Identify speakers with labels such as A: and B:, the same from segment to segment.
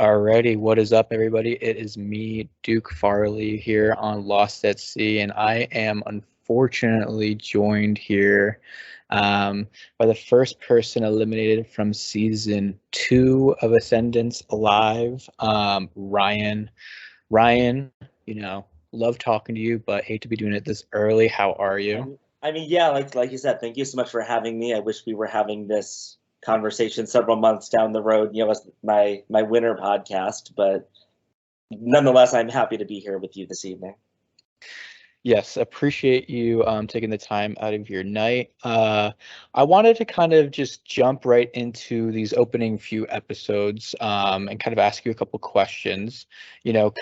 A: Alrighty, what is up, everybody? It is me, Duke Farley, here on Lost at Sea, and I am unfortunately joined here by the first person eliminated from season 2 of Ascendance Alive, Ryan. Ryan, love talking to you, but hate to be doing it this early. How are you?
B: Yeah, like you said, thank you so much for having me. I wish we were having this conversation several months down the road, as my winter podcast, but nonetheless, I'm happy to be here with you this evening.
A: Yes, appreciate you taking the time out of your night. I wanted to kind of just jump right into these opening few episodes and kind of ask you a couple questions.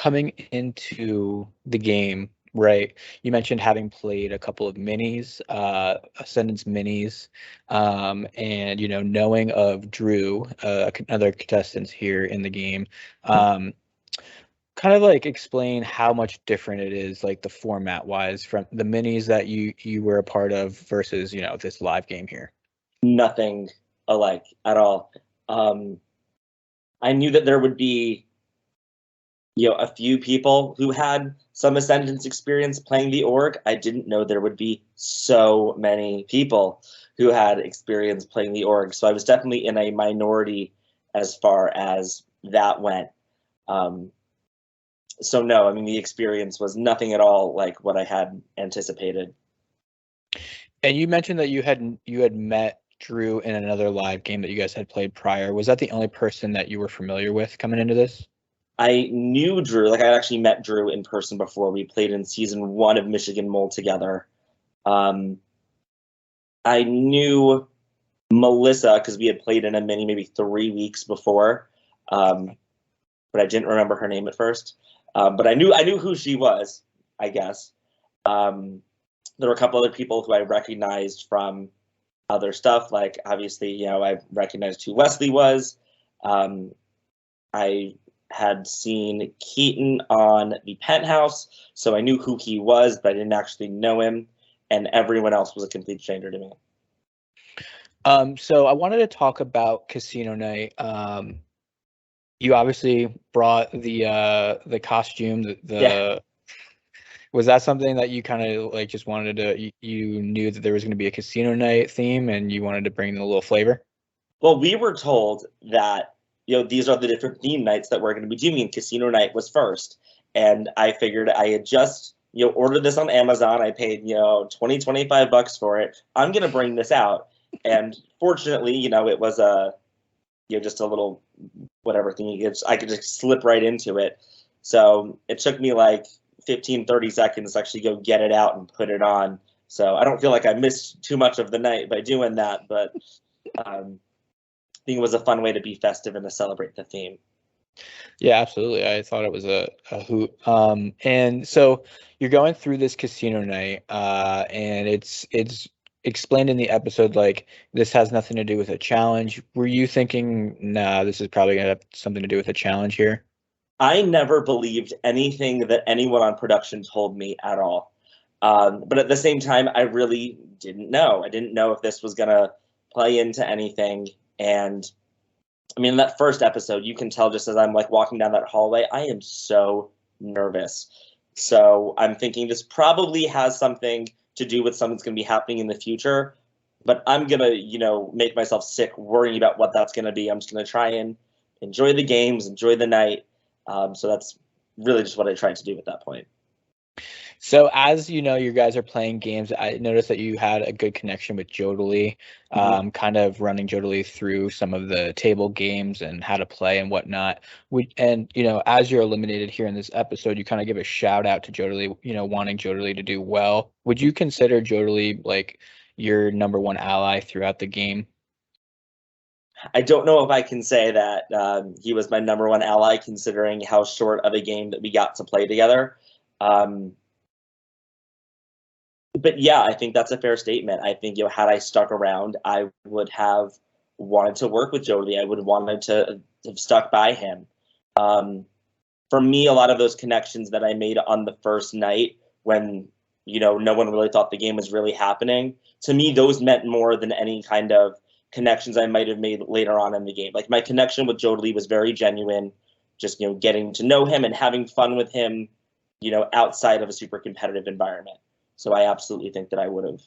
A: Coming into the game, right? You mentioned having played a couple of minis, Ascendance minis, and knowing of Drew, another contestant here in the game. Kind of like explain how much different it is, like the format wise, from the minis that you were a part of versus this live game here.
B: Nothing alike at all. I knew that there would be a few people who had some Ascendance experience playing the org. I didn't know there would be so many people who had experience playing the org, so I was definitely in a minority as far as that went. So no, I mean, the experience was nothing at all like what I had anticipated.
A: And you mentioned that you had met Drew in another live game that you guys had played prior. Was that the only person that you were familiar with coming into this?
B: I knew Drew, like I actually met Drew in person before. We played in season 1 of Michigan Mole together. I knew Melissa because we had played in a mini maybe 3 weeks before, but I didn't remember her name at first. But I knew who she was, I guess. There were a couple other people who I recognized from other stuff. Like obviously, I recognized who Wesley was. I had seen Keaton on the Penthouse, so I knew who he was, but I didn't actually know him. And everyone else was a complete stranger to me.
A: So I wanted to talk about Casino Night. You obviously brought the costume.
B: Yeah.
A: Was that something that you kind of like just wanted to? You knew that there was going to be a Casino Night theme, and you wanted to bring a little flavor.
B: Well, we were told that these are the different theme nights that we're going to be doing, and Casino Night was first. And I figured I had just ordered this on Amazon. I paid 25 bucks for it. I'm going to bring this out. And fortunately, it was a just a little whatever thing. I could just slip right into it. So it took me like 15-30 seconds to actually go get it out and put it on. So I don't feel like I missed too much of the night by doing that, but I think it was a fun way to be festive and to celebrate the theme.
A: Yeah, absolutely. I thought it was a hoot. And so you're going through this Casino Night, and it's explained in the episode like this has nothing to do with a challenge. Were you thinking, nah, this is probably gonna have something to do with a challenge here?
B: I never believed anything that anyone on production told me at all. But at the same time, I really didn't know. I didn't know if this was going to play into anything. And I mean, that first episode, you can tell just as I'm like walking down that hallway, I am so nervous. So I'm thinking this probably has something to do with something that's going to be happening in the future. But I'm going to, make myself sick worrying about what that's going to be. I'm just going to try and enjoy the games, enjoy the night. So that's really just what I tried to do at that point.
A: So as you guys are playing games, I noticed that you had a good connection with Jodely, kind of running Jodely through some of the table games and how to play and whatnot. And as you're eliminated here in this episode, you kind of give a shout out to Jodely, wanting Jodely to do well. Would you consider Jodely like your number one ally throughout the game?
B: I don't know if I can say that he was my number one ally, considering how short of a game that we got to play together. But yeah, I think that's a fair statement. I think, had I stuck around, I would have wanted to work with Jody. I would have wanted to have stuck by him. For me, a lot of those connections that I made on the first night when, no one really thought the game was really happening, to me, those meant more than any kind of connections I might have made later on in the game. Like my connection with Jody was very genuine. just, getting to know him and having fun with him, outside of a super competitive environment. So I absolutely think that I would have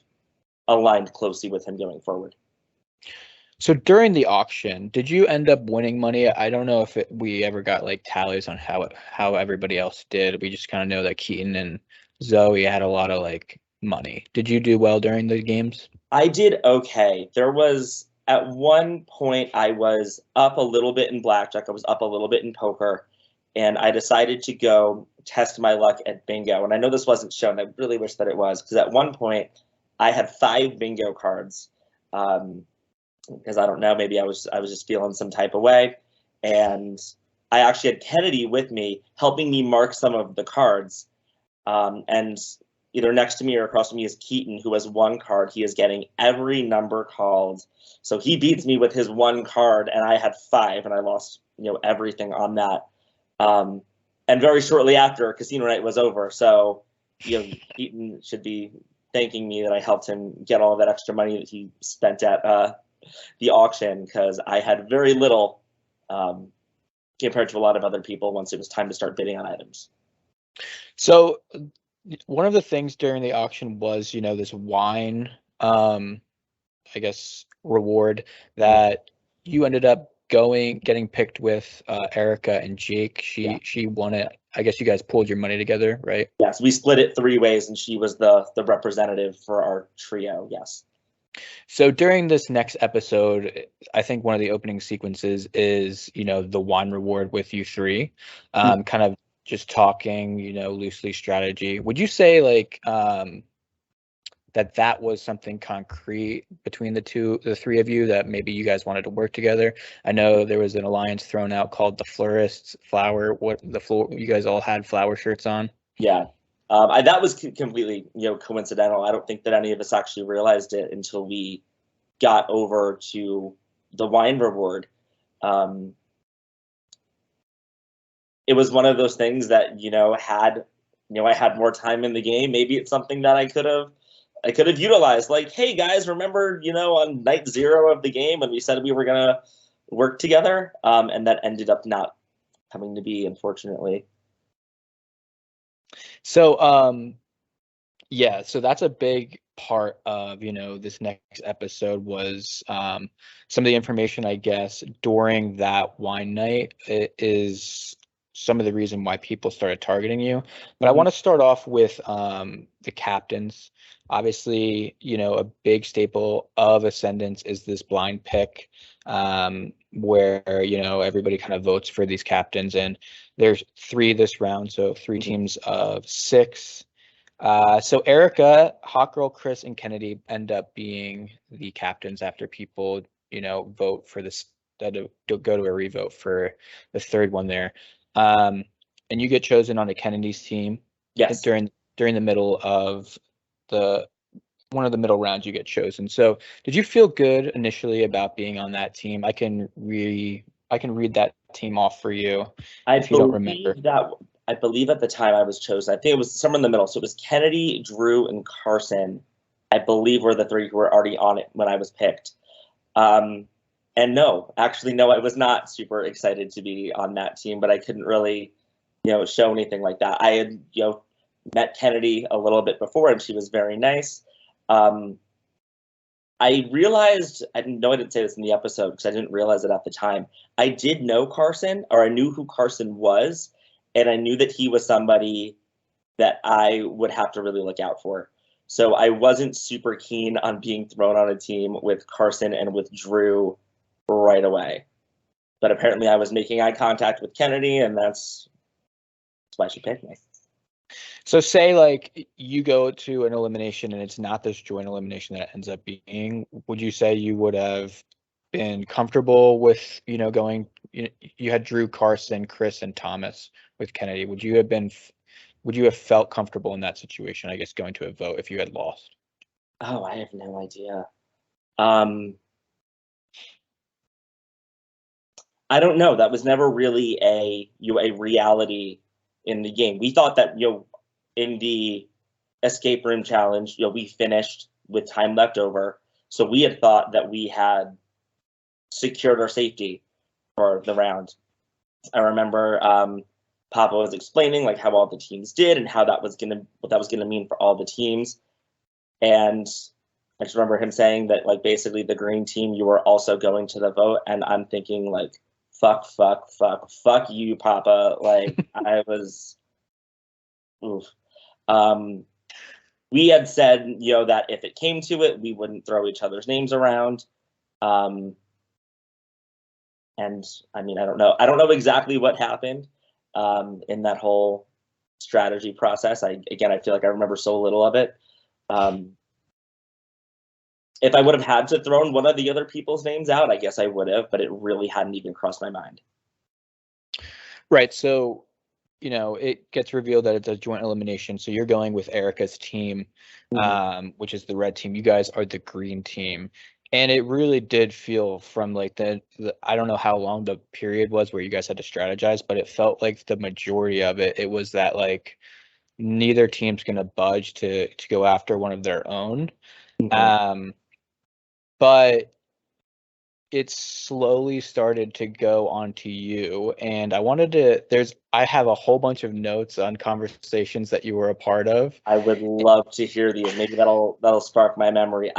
B: aligned closely with him going forward.
A: So during the auction, did you end up winning money? I don't know if we ever got like tallies on how everybody else did. We just kind of know that Keaton and Zoe had a lot of like money. Did you do well during the games?
B: I did okay. There was at one point I was up a little bit in blackjack. I was up a little bit in poker, and I decided to go test my luck at bingo. And I know this wasn't shown. I really wish that it was, because at one point I had 5 bingo cards. Because I don't know, maybe I was just feeling some type of way, and I actually had Kennedy with me helping me mark some of the cards, and either next to me or across from me is Keaton, who has 1 card. He is getting every number called, so he beats me with his 1 card, and I had 5, and I lost everything on that. And very shortly after, casino night was over, so Keaton should be thanking me that I helped him get all of that extra money that he spent at the auction, because I had very little compared to a lot of other people once it was time to start bidding on items.
A: So one of the things during the auction was, this wine, I guess, reward that you ended up getting picked with Erica and Jake. She won it. I guess you guys pulled your money together, right?
B: Yes, we split it 3 ways, and she was the representative for our trio. Yes.
A: So during this next episode, I think one of the opening sequences is, the wine reward with you 3, kind of just talking, loosely strategy. Would you say like that was something concrete between the 3 of you, that maybe you guys wanted to work together? I know there was an alliance thrown out called the Florists Flower. You guys all had flower shirts on?
B: Yeah. That was completely, coincidental. I don't think that any of us actually realized it until we got over to the wine reward. It was one of those things that, I had more time in the game. Maybe it's something that I could have utilized. Like, hey guys, remember, on night 0 of the game when we said we were gonna work together? And that ended up not coming to be, unfortunately.
A: So yeah, so that's a big part of this next episode was some of the information, I guess, during that wine night. It is some of the reason why people started targeting you. But I want to start off with the captains. Obviously, a big staple of Ascendance is this blind pick, where everybody kind of votes for these captains, and there's 3 this round, so 3 teams of 6. So Erica, Hot Girl, Chris, and Kennedy end up being the captains after people, vote for this, to go to a revote for the 3rd one there. And you get chosen on the Kennedy's team.
B: Yes.
A: During the middle of one of the middle rounds, you get chosen. So did you feel good initially about being on that team? I can read that team off for you if you don't remember.
B: I believe at the time I was chosen, I think it was somewhere in the middle. So it was Kennedy, Drew, and Carson, I believe, were the 3 who were already on it when I was picked. And no, I was not super excited to be on that team, but I couldn't really, show anything like that. I had, met Kennedy a little bit before, and she was very nice. I realized, I didn't say this in the episode because I didn't realize it at the time. I did know Carson, or I knew who Carson was, and I knew that he was somebody that I would have to really look out for. So I wasn't super keen on being thrown on a team with Carson and with Drew right away. But apparently I was making eye contact with Kennedy, and that's why she picked me.
A: So say like you go to an elimination and it's not this joint elimination that it ends up being, would you say you would have been comfortable with, going, you had Drew, Carson, Chris, and Thomas with Kennedy. Would you have felt comfortable in that situation, I guess, going to a vote if you had lost?
B: Oh, I have no idea. I don't know. That was never really a reality in the game. We thought that, in the escape room challenge, we finished with time left over. So we had thought that we had secured our safety for the round. I remember Papa was explaining like how all the teams did and how what that was gonna mean for all the teams. And I just remember him saying that like basically the green team, you were also going to the vote, and I'm thinking like fuck you, Papa. Like I was oof. Um, we had said, that if it came to it, we wouldn't throw each other's names around. And I mean, I don't know. I don't know exactly what happened in that whole strategy process. I feel like I remember so little of it. If I would have had to throw one of the other people's names out, I guess I would have, but it really hadn't even crossed my mind.
A: Right. So, it gets revealed that it's a joint elimination. So you're going with Erica's team, which is the red team. You guys are the green team. And it really did feel from like I don't know how long the period was where you guys had to strategize, but it felt like the majority of it was that like neither team's going to budge to go after one of their own. But it slowly started to go onto you, and I have a whole bunch of notes on conversations that you were a part of.
B: I would love to hear these. Maybe that'll spark my memory.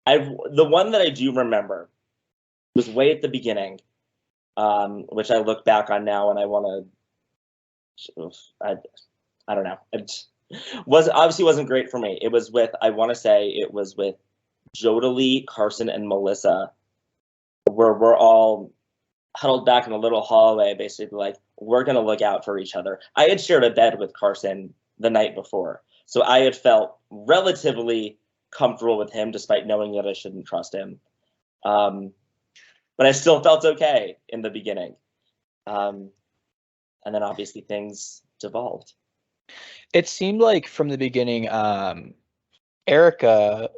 B: The one that I do remember was way at the beginning, which I look back on now and I want to, I don't know. It obviously wasn't great for me. It was with, I want to say it was with Jodalee, Carson, and Melissa, where we're all huddled back in a little hallway, basically like, we're going to look out for each other. I had shared a bed with Carson the night before, so I had felt relatively comfortable with him despite knowing that I shouldn't trust him. But I still felt okay in the beginning. And then obviously things devolved.
A: It seemed like from the beginning, Erica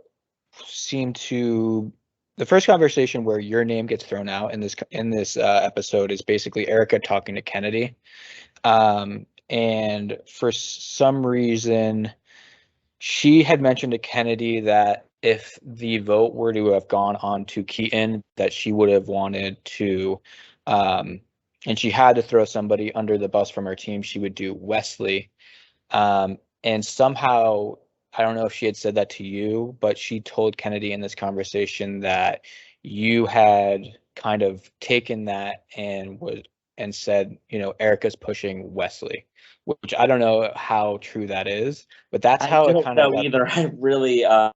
A: seemed to the first conversation where your name gets thrown out in this episode is basically Erica talking to Kennedy. And for some reason, she had mentioned to Kennedy that if the vote were to have gone on to Keaton, that she would have wanted to, and she had to throw somebody under the bus from her team, she would do Wesley. And somehow, I don't know if she had said that to you, but she told Kennedy in this conversation that you had kind of taken that and said, Erica's pushing Wesley, which I don't know how true that is, but that's how it kind of got.
B: Either. I really, I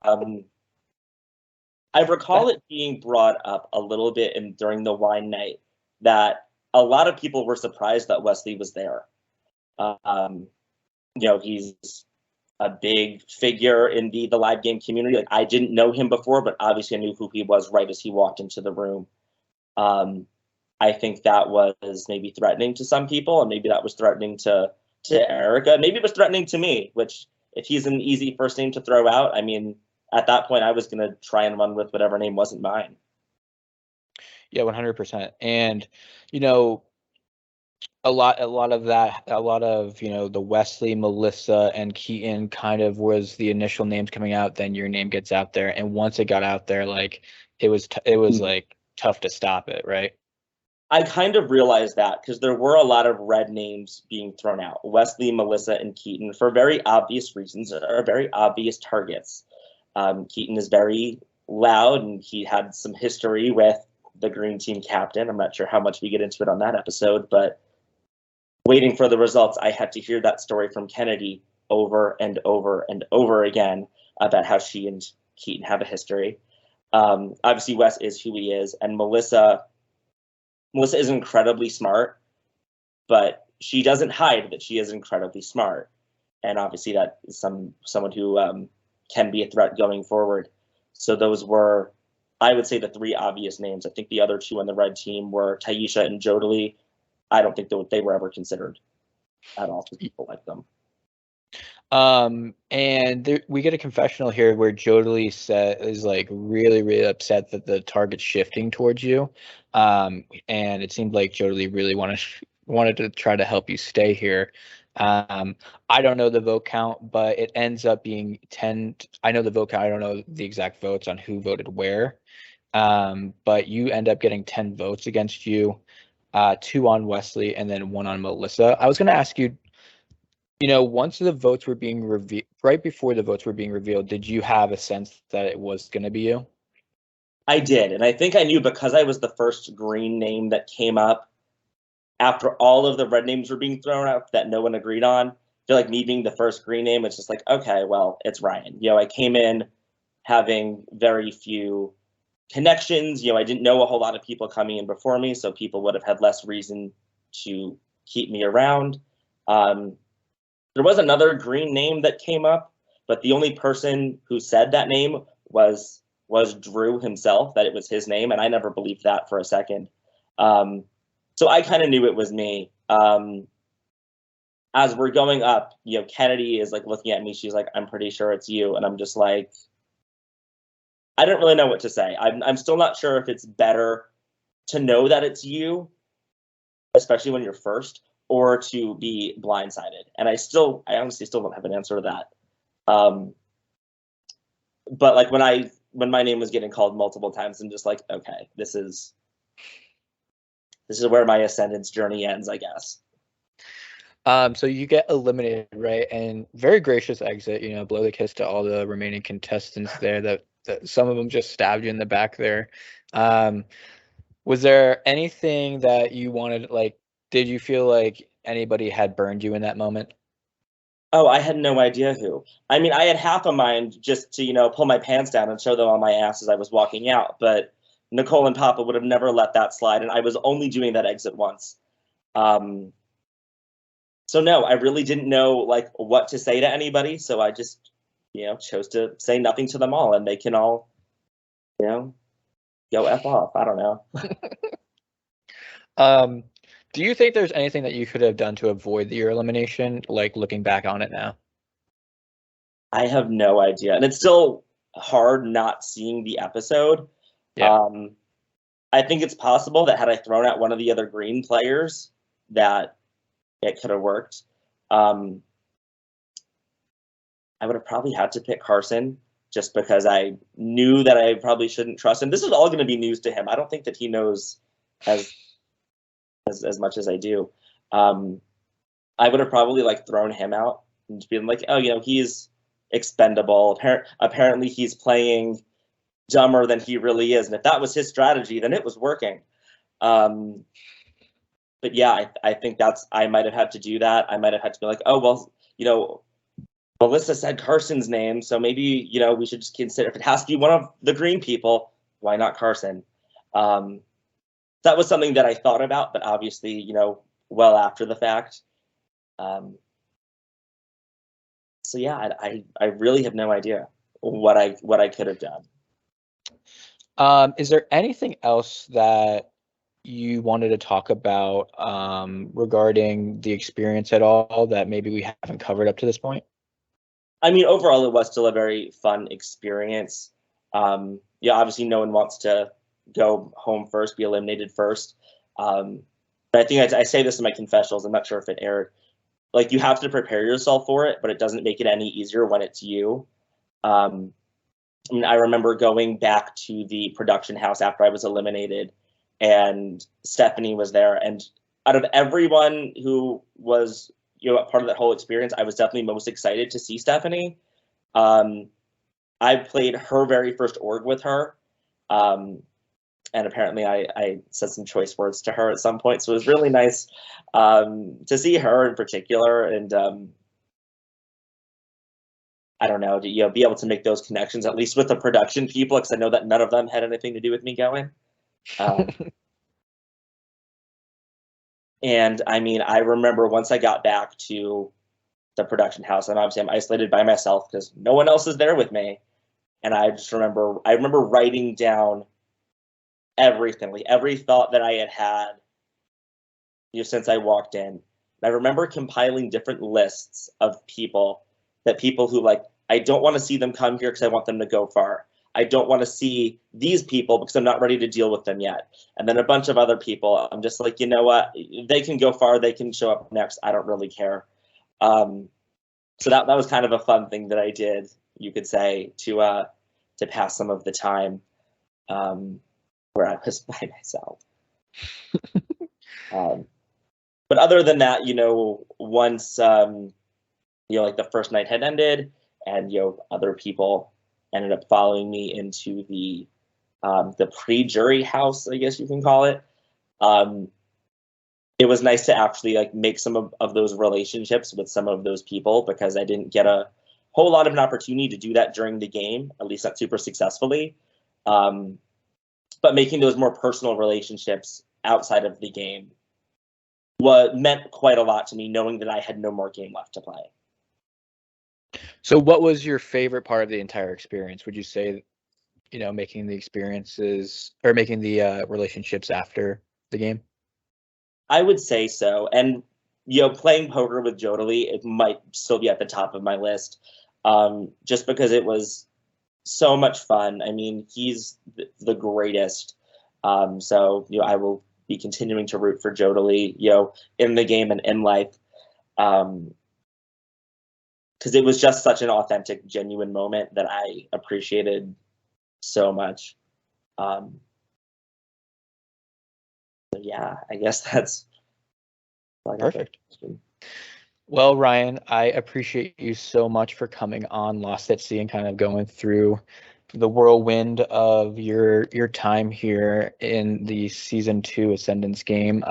B: recall it being brought up a little bit during the wine night that a lot of people were surprised that Wesley was there. He's a big figure in the live game community. Like, I didn't know him before, but obviously I knew who he was right as he walked into the room. I think that was maybe threatening to some people, and maybe that was threatening to Erica. Maybe it was threatening to me, which if he's an easy first name to throw out, I mean, at that point I was going to try and run with whatever name wasn't mine.
A: Yeah, 100%. And, a lot of the Wesley, Melissa, and Keaton kind of was the initial names coming out. Then your name gets out there, and once it got out there, like it was like tough to stop it, right?
B: I kind of realized that because there were a lot of red names being thrown out. Wesley, Melissa, and Keaton, for very obvious reasons, are very obvious targets. Keaton is very loud, and he had some history with the green team captain. I'm not sure how much we get into it on that episode, but waiting for the results, I had to hear that story from Kennedy over and over and over again about how she and Keaton have a history. Obviously, Wes is who he is, and Melissa is incredibly smart, but she doesn't hide that she is incredibly smart. And obviously that is someone who can be a threat going forward. So those were, I would say, the three obvious names. I think the other two on the red team were Taisha and Jodalee. I don't think they were ever considered at all for people like them.
A: And we get a confessional here where Jodalee is like really, really upset that the target's shifting towards you. And it seemed like Jodalee really wanted to try to help you stay here. I don't know the vote count, but it ends up being 10. I know the vote count. I don't know the exact votes on who voted where. But you end up getting 10 votes against you. 2 on Wesley, and then 1 on Melissa. I was going to ask you, once the votes were being revealed, right before the votes were being revealed, did you have a sense that it was going to be you?
B: I did, and I think I knew because I was the first green name that came up after all of the red names were being thrown out that no one agreed on. I feel like me being the first green name, it's just like, okay, well, it's Ryan. I came in having very few connections. I didn't know a whole lot of people coming in before me, so people would have had less reason to keep me around. There was another green name that came up, but the only person who said that name was Drew himself, that it was his name, and I never believed that for a second. So I kind of knew it was me. As we're going up, Kennedy is like looking at me. She's like, "I'm pretty sure it's you," and I'm just like, I don't really know what to say. I'm still not sure if it's better to know that it's you, especially when you're first, or to be blindsided. And I honestly still don't have an answer to that. But like when my name was getting called multiple times, I'm just like, okay, this is where my Ascendance journey ends, I guess.
A: So you get eliminated, right? And very gracious exit, blow the kiss to all the remaining contestants there that some of them just stabbed you in the back there. Was there anything that you wanted, like, did you feel like anybody had burned you in that moment?
B: Oh, I had no idea who. I mean, I had half a mind just to, pull my pants down and show them on my ass as I was walking out, but Nicole and Papa would have never let that slide, and I was only doing that exit once. So no, I really didn't know like what to say to anybody, so I just, chose to say nothing to them all, and they can all, go F off. I don't know.
A: Do you think there's anything that you could have done to avoid your elimination, like looking back on it now?
B: I have no idea, and it's still hard not seeing the episode.
A: Yeah.
B: I think it's possible that had I thrown out one of the other green players, that it could have worked. I would have probably had to pick Carson just because I knew that I probably shouldn't trust him. This is all going to be news to him. I don't think that he knows as much as I do. I would have probably like thrown him out and been like, oh, he's expendable. Apparently he's playing dumber than he really is. And if that was his strategy, then it was working. But yeah, I think I might have had to do that. I might have had to be like, oh, well, Melissa said Carson's name, so maybe, we should just consider if it has to be one of the green people, why not Carson? That was something that I thought about, but obviously, well after the fact. So yeah, I really have no idea what I could have done.
A: Is there anything else that you wanted to talk about regarding the experience at all that maybe we haven't covered up to this point?
B: I mean, overall, it was still a very fun experience. Obviously, no one wants to go home first, be eliminated first. But I think I say this in my confessionals. I'm not sure if it aired. Like, you have to prepare yourself for it, but it doesn't make it any easier when it's you. I mean, I remember going back to the production house after I was eliminated, and Stephanie was there. And out of everyone who was part of that whole experience, I was definitely most excited to see Stephanie. I played her very first org with her. And apparently I said some choice words to her at some point. So it was really nice to see her in particular. And I don't know, be able to make those connections, at least with the production people, because I know that none of them had anything to do with me going. And I mean, I remember once I got back to the production house, and obviously I'm isolated by myself because no one else is there with me. And I remember writing down everything, like every thought that I had since I walked in. And I remember compiling different lists of people who like, I don't want to see them come here because I want them to go far. I don't want to see these people because I'm not ready to deal with them yet. And then a bunch of other people, I'm just like, you know what? They can go far. They can show up next. I don't really care. So that was kind of a fun thing that I did, you could say, to pass some of the time where I was by myself. But other than that, once like the first night had ended, and other people ended up following me into the pre-jury house, I guess you can call it. It was nice to actually like make some of those relationships with some of those people, because I didn't get a whole lot of an opportunity to do that during the game, at least not super successfully. But making those more personal relationships outside of the game meant quite a lot to me, knowing that I had no more game left to play.
A: So what was your favorite part of the entire experience? Would you say, making the experiences or making the relationships after the game?
B: I would say so. And, playing poker with Jodely, it might still be at the top of my list, just because it was so much fun. I mean, he's the greatest. So, I will be continuing to root for Jodely, in the game and in life. Because it was just such an authentic, genuine moment that I appreciated so much. Yeah, I guess that's
A: perfect. Well, Ryan, I appreciate you so much for coming on Lost at Sea and kind of going through the whirlwind of your time here in the season 2 Ascendance game.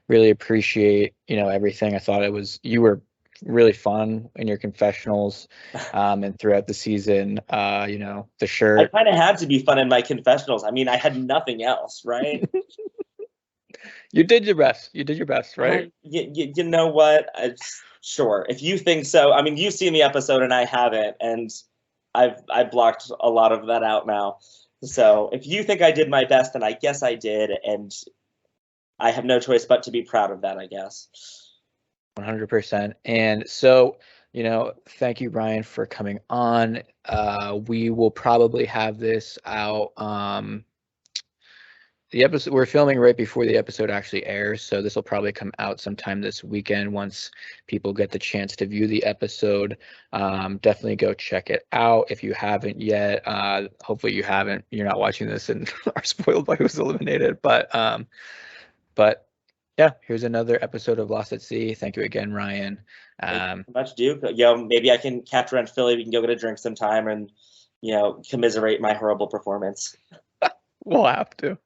A: Really appreciate everything. I thought you were really fun in your confessionals, and throughout the season. The shirt.
B: I kind of had to be fun in my confessionals. I mean, I had nothing else, right?
A: You did your best. You did your best, right?
B: You know what? Sure. If you think so. I mean, you've seen the episode and I haven't, and I've blocked a lot of that out now. So if you think I did my best, then I guess I did, and I have no choice but to be proud of that, I guess.
A: 100%. And so, thank you, Ryan, for coming on. We will probably have this out. The episode we're filming right before the episode actually airs, so this will probably come out sometime this weekend once people get the chance to view the episode. Definitely go check it out if you haven't yet. Hopefully you haven't. You're not watching this and are spoiled by who's eliminated. But yeah, here's another episode of Lost at Sea. Thank you again, Ryan.
B: Thank you so much, Duke. Maybe I can catch around Philly. We can go get a drink sometime and commiserate my horrible performance.
A: We'll have to.